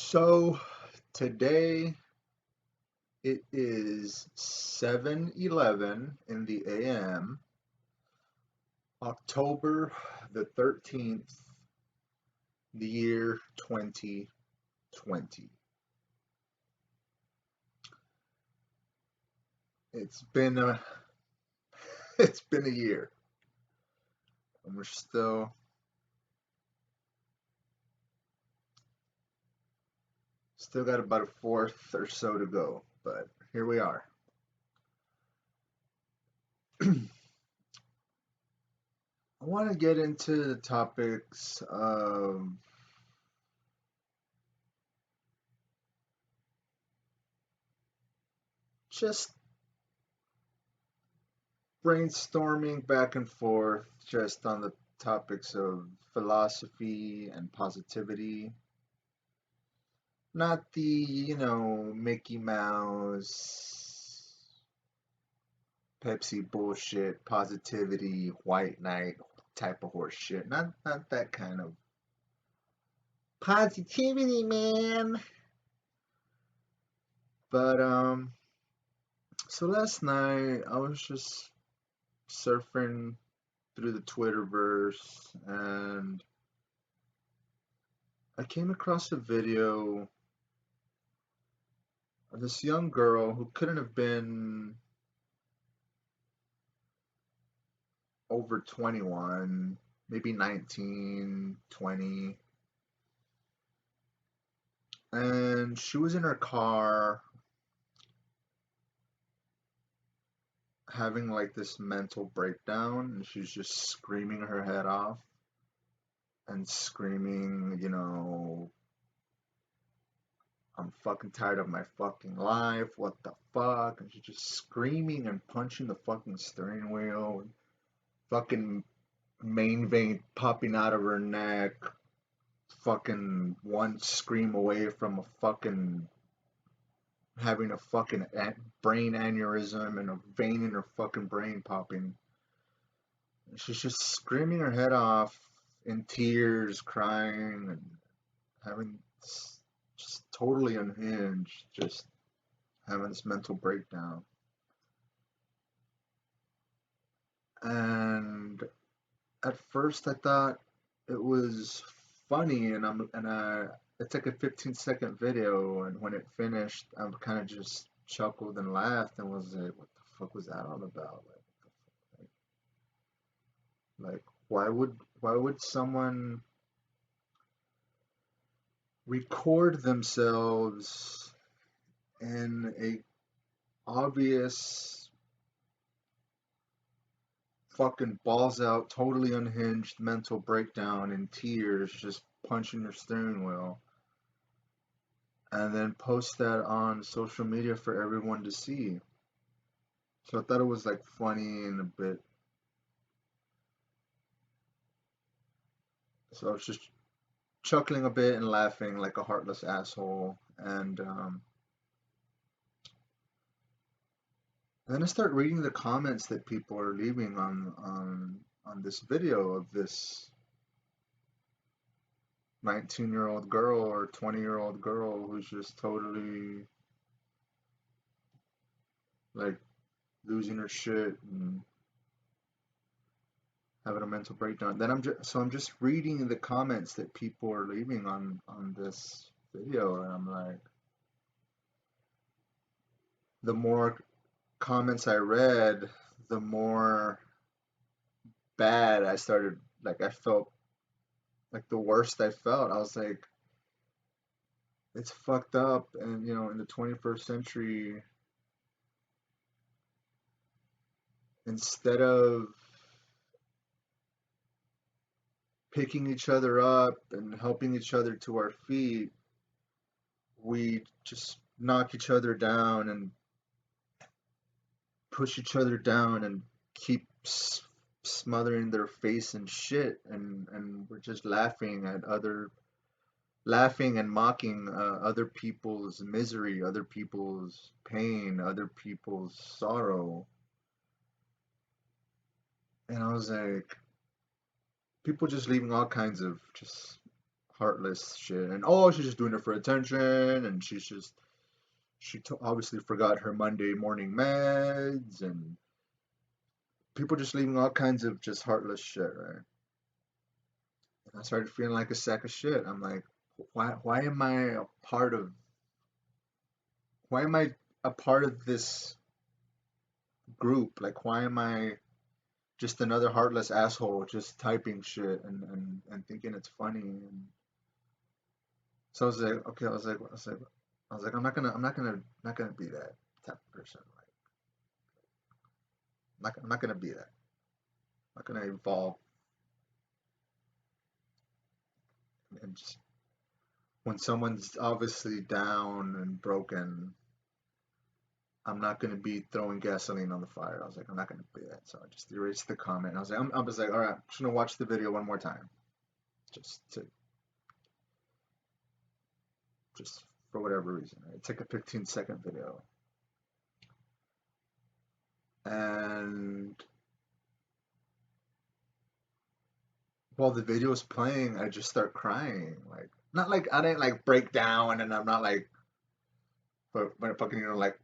So today it is 7:11 in the AM, October the 13th, the year 2020. It's been a it's been a year, and we're still got about a fourth or so to go, but here we are. I want to get into the topics of just brainstorming back and forth just on the topics of philosophy and positivity. Not the, Mickey Mouse, Pepsi bullshit, positivity, white knight type of horse shit. Not that kind of positivity, man. But so last night I was just surfing through the Twitterverse and I came across a video of this young girl who couldn't have been over 21, maybe 19, 20. And she was in her car having like this mental breakdown, and she's just screaming her head off and screaming, I'm fucking tired of my fucking life. What the fuck? And she's just screaming and punching the fucking steering wheel. And fucking main vein popping out of her neck. Fucking one scream away from a fucking having a fucking brain aneurysm and a vein in her fucking brain popping. And she's just screaming her head off in tears, crying, and having just totally unhinged, just having this mental breakdown. And at first I thought it was funny, it's like a 15-second video, and when it finished, I kind of just chuckled and laughed and was like, "What the fuck was that all about?" Like, why would someone record themselves in a obvious fucking balls out, totally unhinged mental breakdown in tears, just punching your steering wheel, and then post that on social media for everyone to see? So I thought it was like funny and a bit. So I was just chuckling a bit and laughing like a heartless asshole. And then I start reading the comments that people are leaving on this video of this 19-year-old girl or 20-year-old girl who's just totally like losing her shit and having a mental breakdown. Then I'm just reading the comments that people are leaving on this video, and I'm like, the more comments I read, the more bad I started. Like I felt like the worst I felt. I was like, it's fucked up, and in the 21st century, instead of picking each other up and helping each other to our feet, we just knock each other down and push each other down and keep smothering their face in shit, and we're just laughing and mocking other people's misery, other people's pain, other people's sorrow. And I was like, people just leaving all kinds of just heartless shit, and oh, she's just doing it for attention, and obviously forgot her Monday morning meds, and people just leaving all kinds of just heartless shit, right? And I started feeling like a sack of shit. I'm like, why am I a part of why am I a part of this group? Like, why am I just another heartless asshole just typing shit and thinking it's funny? And so I was like, okay, I'm not gonna be that type of person. Like, I'm not gonna be that. I'm not gonna evolve and just when someone's obviously down and broken, I'm not gonna be throwing gasoline on the fire. I was like, I'm not gonna be that. So I just erased the comment. I was like, all right, I'm just gonna watch the video one more time, just to just for whatever reason. Right? It's like a 15-second video, and while the video is playing, I just start crying. Like, not like I didn't like break down, and I'm not like, but fucking like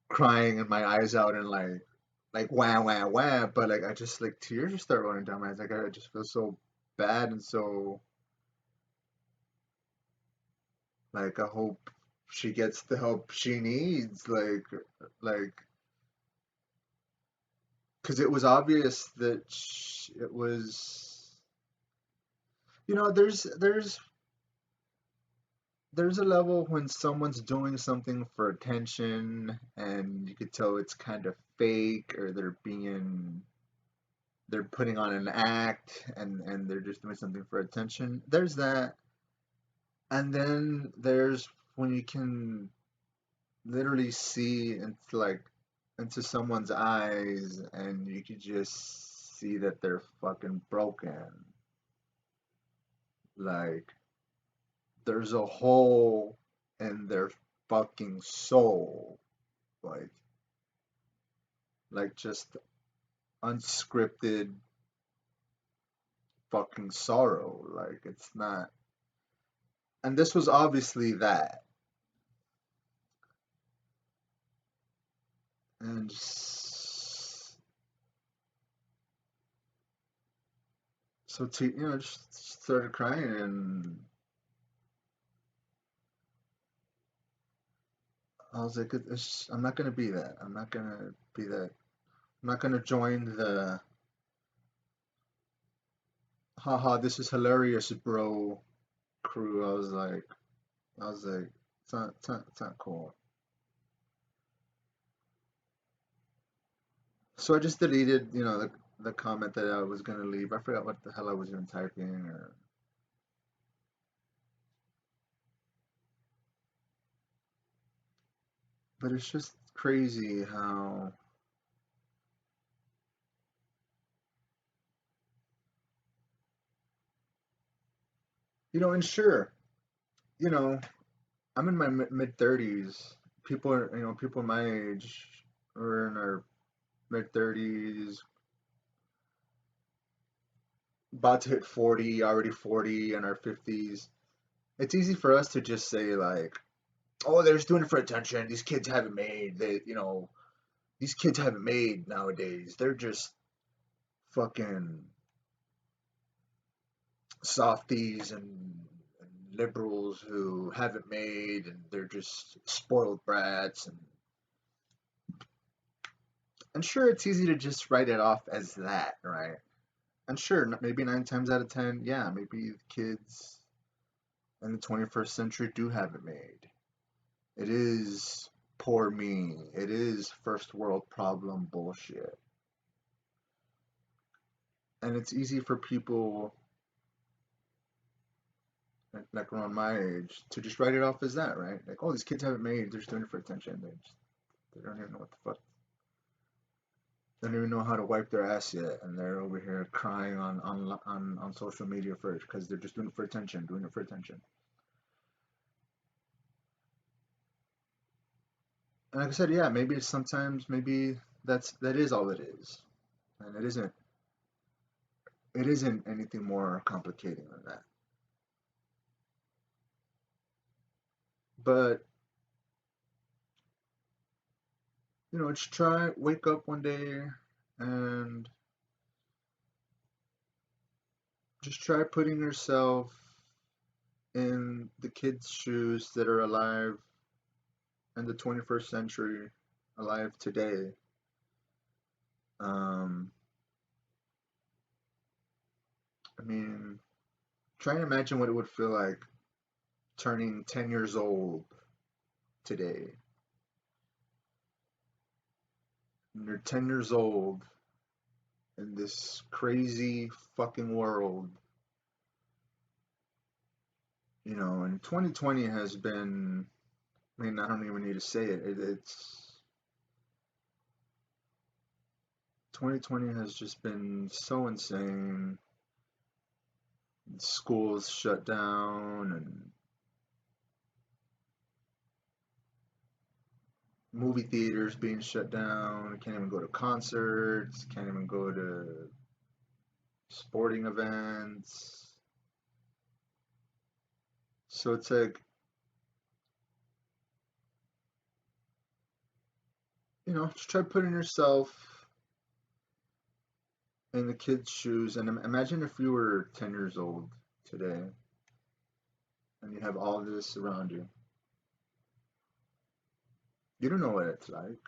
crying and my eyes out and like wah wah wah. But like I just like tears just start rolling down my eyes. Like I just feel so bad and so like I hope she gets the help she needs. Like because it was obvious that it was there's a level when someone's doing something for attention and you could tell it's kind of fake or they're putting on an act and they're just doing something for attention. There's that. And then there's when you can literally see into someone's eyes and you could just see that they're fucking broken. Like there's a hole in their fucking soul. Like just unscripted fucking sorrow. Like it's not, and this was obviously that. And so just started crying, and I was like, I'm not gonna be that. I'm not gonna be that. I'm not gonna join the haha, this is hilarious, bro crew. I was like, it's not cool. So I just deleted, the comment that I was gonna leave. I forgot what the hell I was even typing, but it's just crazy how, and sure, you know, I'm in my mid 30s. People my age are in our mid 30s, about to hit 40, already 40 in our 50s. It's easy for us to just say like, "Oh, they're just doing it for attention. These kids haven't made. These kids haven't made nowadays. They're just fucking softies and liberals who haven't made, and they're just spoiled brats." And sure, it's easy to just write it off as that, right? And sure, maybe 9 times out of 10, yeah, maybe kids in the 21st century do have it made. It is poor me. It is first world problem bullshit. And it's easy for people like around my age to just write it off as that, right? Like, oh, these kids have it made. They're just doing it for attention. They don't even know what the fuck. They don't even know how to wipe their ass yet, and they're over here crying on social media first because they're just doing it for attention, doing it for attention. And like I said, yeah, maybe it's sometimes maybe that is all it is, and it isn't anything more complicated than that. But, just wake up one day and just try putting yourself in the kids' shoes that are alive in the 21st century, alive today. Um, I mean, try and imagine what it would feel like turning 10 years old today. And you're 10 years old in this crazy fucking world, and 2020 has been, I mean, I don't even need to say it. It's 2020 has just been so insane. Schools shut down and movie theaters being shut down. Can't even go to concerts. Can't even go to sporting events. So it's like, just try putting yourself in the kid's shoes and imagine if you were 10 years old today and you have all this around you. You don't know what it's like.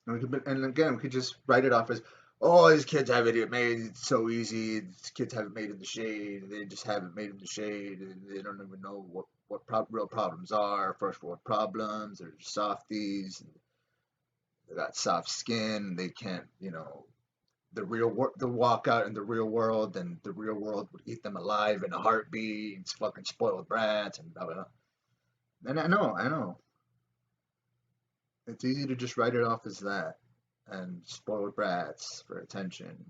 And again, we could just write it off as, oh, these kids have it made so easy. These kids have it made in the shade. They just haven't made in the shade. And they don't even know what real problems are. First world problems. They're softies. They got soft skin. They can't, they'll walk out in the real world, and the real world would eat them alive in a heartbeat. It's fucking spoiled brats and blah, blah, blah. And I know. It's easy to just write it off as that and spoiled brats for attention,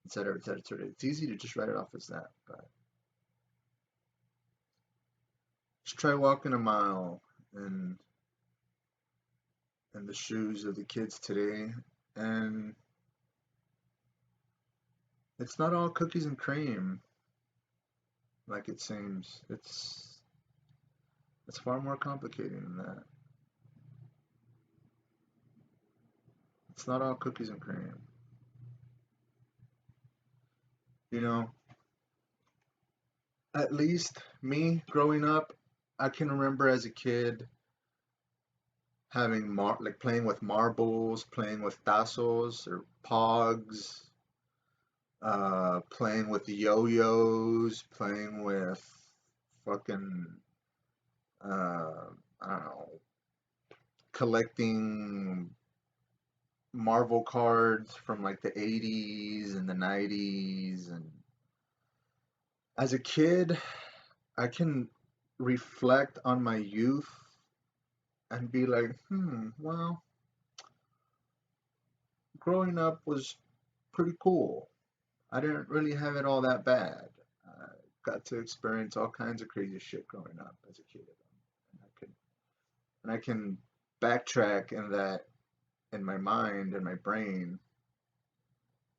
et cetera, et cetera, et cetera. It's easy to just write it off as that, but just try walking a mile in in the shoes of the kids today, and it's not all cookies and cream like it seems. It's far more complicated than that. It's not all cookies and cream. You know, at least me growing up, I can remember as a kid having like playing with marbles, playing with tazos or pogs, playing with yo-yos, playing with fucking I don't know, collecting Marvel cards from like the 80s and the 90s. And as a kid, I can reflect on my youth and be like, well, growing up was pretty cool. I didn't really have it all that bad. I got to experience all kinds of crazy shit growing up as a kid. And I can backtrack in that in my mind and my brain.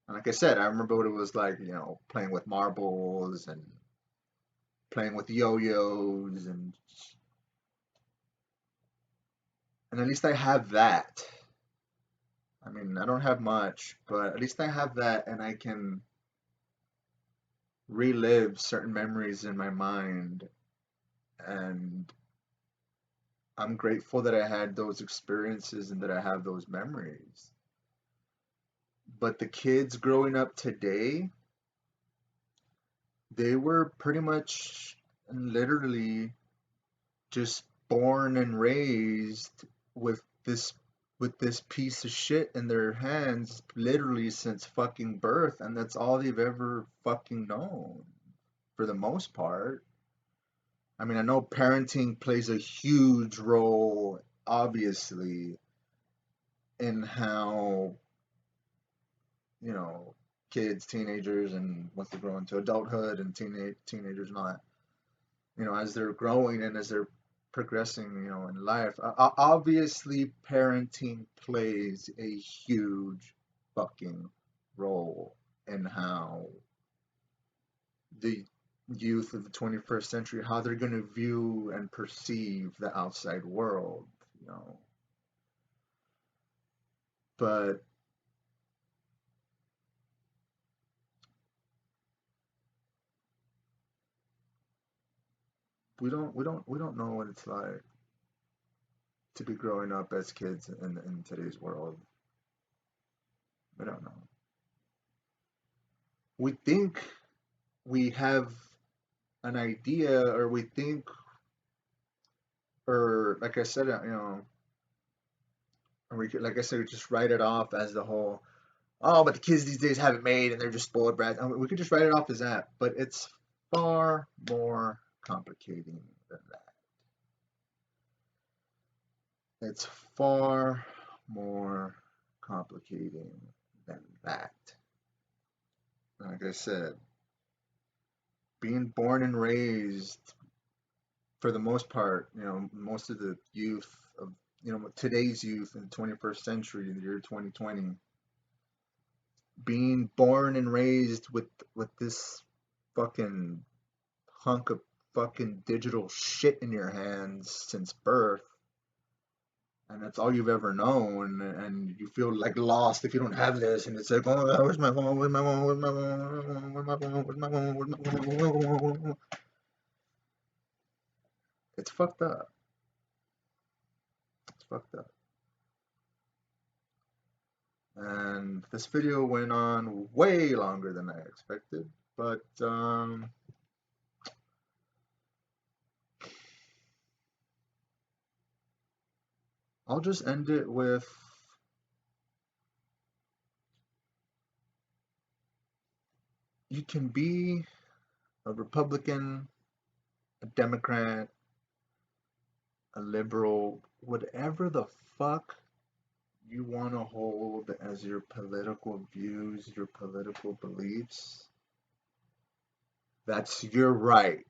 And like I said, I remember what it was like, playing with marbles and playing with yo-yos and at least I have that. I mean, I don't have much, but at least I have that and I can relive certain memories in my mind, and I'm grateful that I had those experiences and that I have those memories. But the kids growing up today, they were pretty much and literally just born and raised with this piece of shit in their hands literally since fucking birth, and that's all they've ever fucking known for the most part. I mean, I know parenting plays a huge role, obviously, in how, you know, kids, teenagers, and once they grow into adulthood and teenagers and all that, as they're growing and as they're progressing, in life, obviously parenting plays a huge fucking role in how the youth of the 21st century, how they're going to view and perceive the outside world, you know. But we don't know what it's like to be growing up as kids in today's world. We don't know. We think we have an idea, or we think, or like I said, you know, or we could, like I said, we just write it off as the whole, oh, but the kids these days have it made and they're just spoiled brats. I mean, we could just write it off as that, but it's far more complicated than that. It's far more complicated than that. Like I said, being born and raised, for the most part, you know, most of the youth of, you know, today's youth in the 21st century, in the year 2020, being born and raised with this fucking hunk of fucking digital shit in your hands since birth, and that's all you've ever known, and you feel like lost if you don't have this, and it's like, oh, where's my phone? Where's my phone? Where's my phone? Where's my phone? Where's my phone? Where's my phone? It's fucked up. It's fucked up. And this video went on way longer than I expected, but I'll just end it with, you can be a Republican, a Democrat, a liberal, whatever the fuck you want to hold as your political views, your political beliefs. That's your right.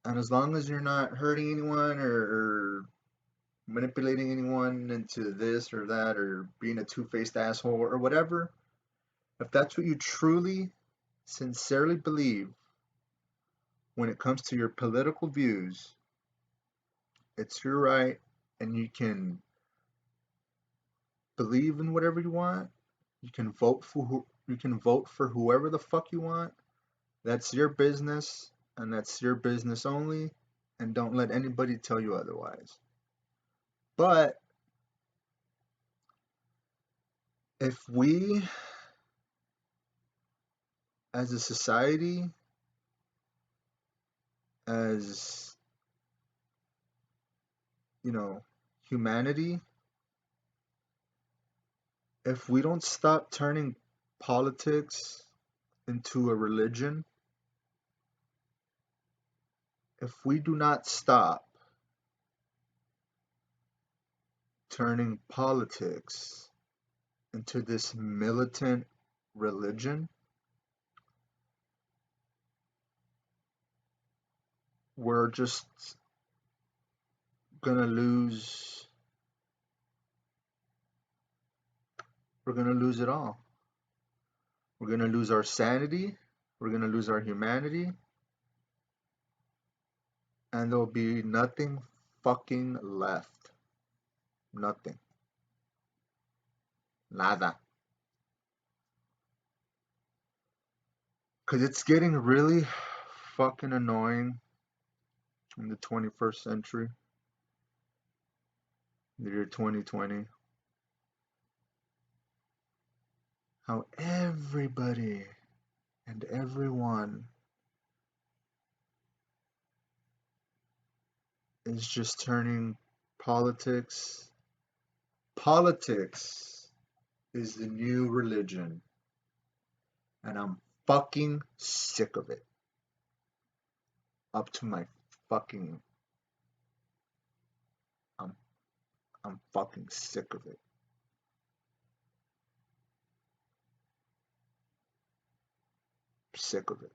And as long as you're not hurting anyone, or manipulating anyone into this or that, or being a two-faced asshole or whatever, if that's what you truly, sincerely believe when it comes to your political views, it's your right, and you can believe in whatever you want. You can vote for whoever the fuck you want. That's your business, and that's your business only, and don't let anybody tell you otherwise. But if we as a society, as, you know, humanity, if we don't stop turning politics into a religion, if we do not stop turning politics into this militant religion, we're just gonna lose, we're gonna lose it all. We're gonna lose our sanity, we're gonna lose our humanity, and there'll be nothing fucking left. Nothing. Nada. Because it's getting really fucking annoying in the 21st century, the year 2020, how everybody and everyone is just turning politics. Politics is the new religion, and I'm fucking sick of it. Up to my fucking, I'm, I'm fucking sick of it. Sick of it.